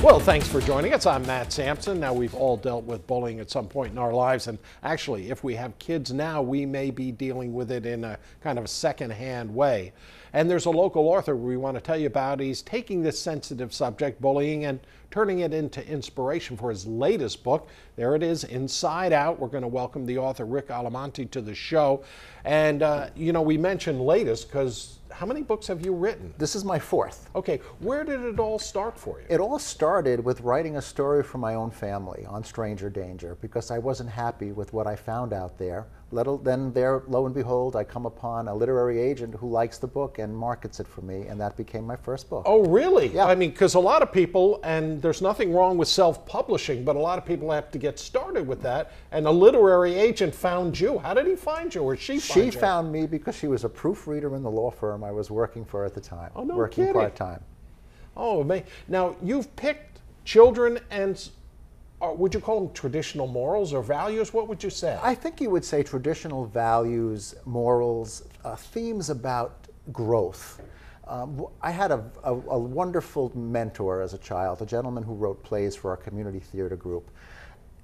Well, thanks for joining us. I'm Matt Sampson. Now, we've all dealt with bullying at some point in our lives, and actually, if we have kids now, we may be dealing with it in a kind of a second-hand way. And there's a local author we want to tell you about. He's taking this sensitive subject, bullying, and turning it into inspiration for his latest book. There it is, Inside Out. We're going to welcome the author, Rick Alimonti, to the show. And, you know, we mentioned latest because how many books have you written? This is my fourth. Okay, where did it all start for you? It all started with writing a story for my own family on stranger danger because I wasn't happy with what I found out there. Then there, lo and behold, I come upon a literary agent who likes the book and markets it for me, and that became my first book. Oh, really? Yeah. I mean, because a lot of people, and there's nothing wrong with self-publishing, but a lot of people have to get started with that, and a literary agent found you. How did he find you, or she find you? She found me because she was a proofreader in the law firm I was working for at the time. Oh, no working kidding. part-time. Oh, man. Now, you've picked children and would you call them traditional morals or values? What would you say? I think you would say traditional values, morals, themes about growth. I had a wonderful mentor as a child, a gentleman who wrote plays for our community theater group.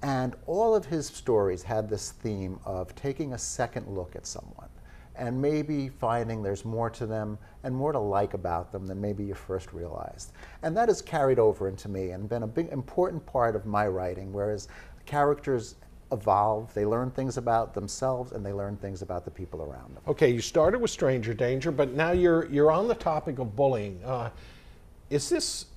And all of his stories had this theme of taking a second look at someone and maybe finding there's more to them and more to like about them than maybe you first realized. And that has carried over into me and been a big important part of my writing, whereas characters evolve, they learn things about themselves and they learn things about the people around them. Okay, you started with stranger danger, but now you're on the topic of bullying. Is this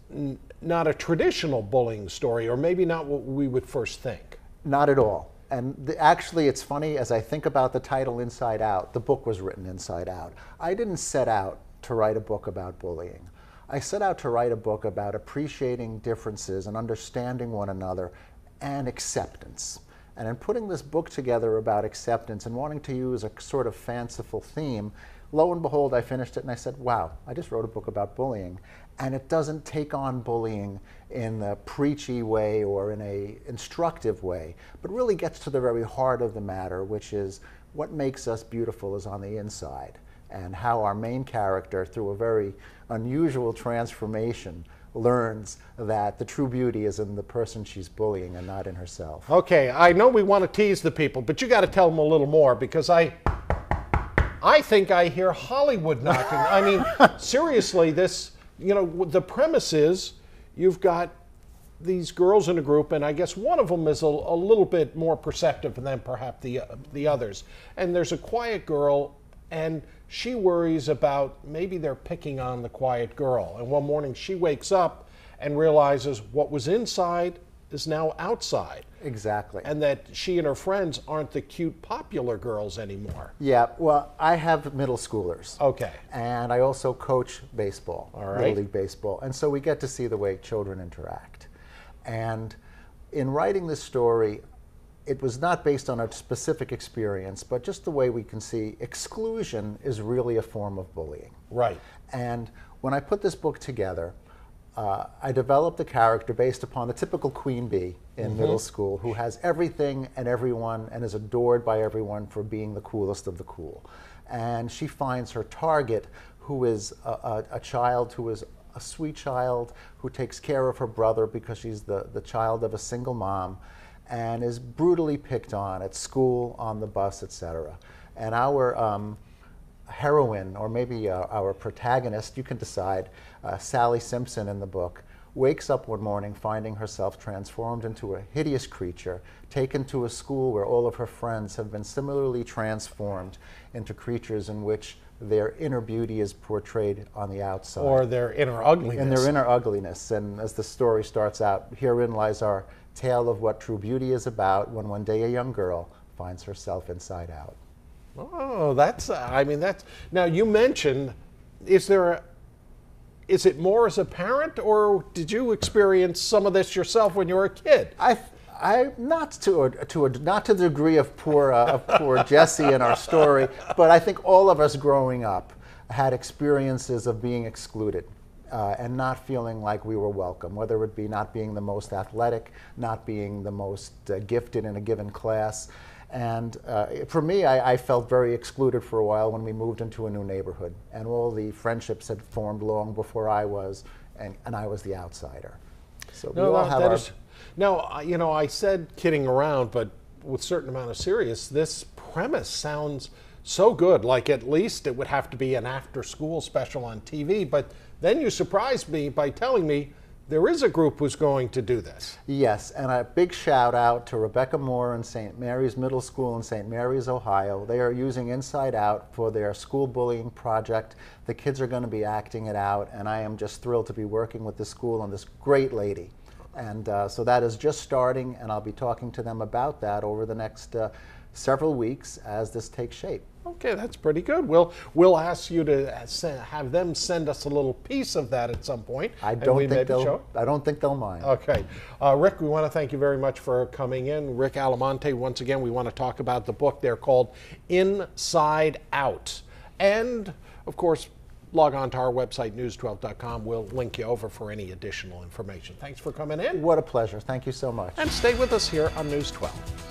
not a traditional bullying story, or maybe not what we would first think? Not at all. And actually, it's funny, as I think about the title Inside Out, the book was written inside out. I didn't set out to write a book about bullying. I set out to write a book about appreciating differences and understanding one another and acceptance. And in putting this book together about acceptance and wanting to use a sort of fanciful theme, lo and behold, I finished it and I said, wow, I just wrote a book about bullying. And it doesn't take on bullying in a preachy way or in a instructive way, but really gets to the very heart of the matter, which is what makes us beautiful is on the inside, and how our main character, through a very unusual transformation, learns that the true beauty is in the person she's bullying and not in herself. Okay, I know we want to tease the people, but you got to tell them a little more, because I think I hear Hollywood knocking. I mean, seriously, this, you know, the premise is you've got these girls in a group, and I guess one of them is a little bit more perceptive than perhaps the others. And there's a quiet girl, and she worries about maybe they're picking on the quiet girl. And one morning she wakes up and realizes what was inside is now outside. Exactly. And that she and her friends aren't the cute, popular girls anymore. Yeah, well, I have middle schoolers. Okay. And I also coach baseball, all right, Little League baseball. And so we get to see the way children interact. And in writing this story, it was not based on a specific experience, but just the way we can see exclusion is really a form of bullying. Right. And when I put this book together, I developed a character based upon the typical queen bee in middle school who has everything and everyone and is adored by everyone for being the coolest of the cool. And she finds her target, who is a child who is a sweet child who takes care of her brother because she's the child of a single mom and is brutally picked on at school, on the bus, etc. And our heroine, or maybe our protagonist, you can decide, Sally Simpson in the book, wakes up one morning finding herself transformed into a hideous creature, taken to a school where all of her friends have been similarly transformed into creatures in which their inner beauty is portrayed on the outside. Or their inner ugliness. And their inner ugliness. And as the story starts out, herein lies our tale of what true beauty is about when one day a young girl finds herself inside out. Oh, that's, I mean, that's, now you mentioned, is it more as a parent, or did you experience some of this yourself when you were a kid? Not to the degree of poor Jessie in our story, but I think all of us growing up had experiences of being excluded and not feeling like we were welcome, whether it be not being the most athletic, not being the most gifted in a given class. And for me, I felt very excluded for a while when we moved into a new neighborhood, and all the friendships had formed long before I was, and I was the outsider. So we all have our... Now, I said kidding around, but with a certain amount of serious, this premise sounds so good. Like at least it would have to be an after-school special on TV. But then you surprised me by telling me there is a group who's going to do this. Yes, and a big shout out to Rebecca Moore in St. Mary's Middle School in St. Mary's, Ohio. They are using Inside Out for their school bullying project. The kids are going to be acting it out, and I am just thrilled to be working with the school and this great lady. And so that is just starting, and I'll be talking to them about that over the next several weeks as this takes shape. Okay, that's pretty good. We'll ask you to have them send us a little piece of that at some point. I don't think they'll mind. Okay. Rick, we want to thank you very much for coming in. Rick Alimonti, once again, we want to talk about the book. They're called Inside Out. And, of course, log on to our website, news12.com. We'll link you over for any additional information. Thanks for coming in. What a pleasure. Thank you so much. And stay with us here on News 12.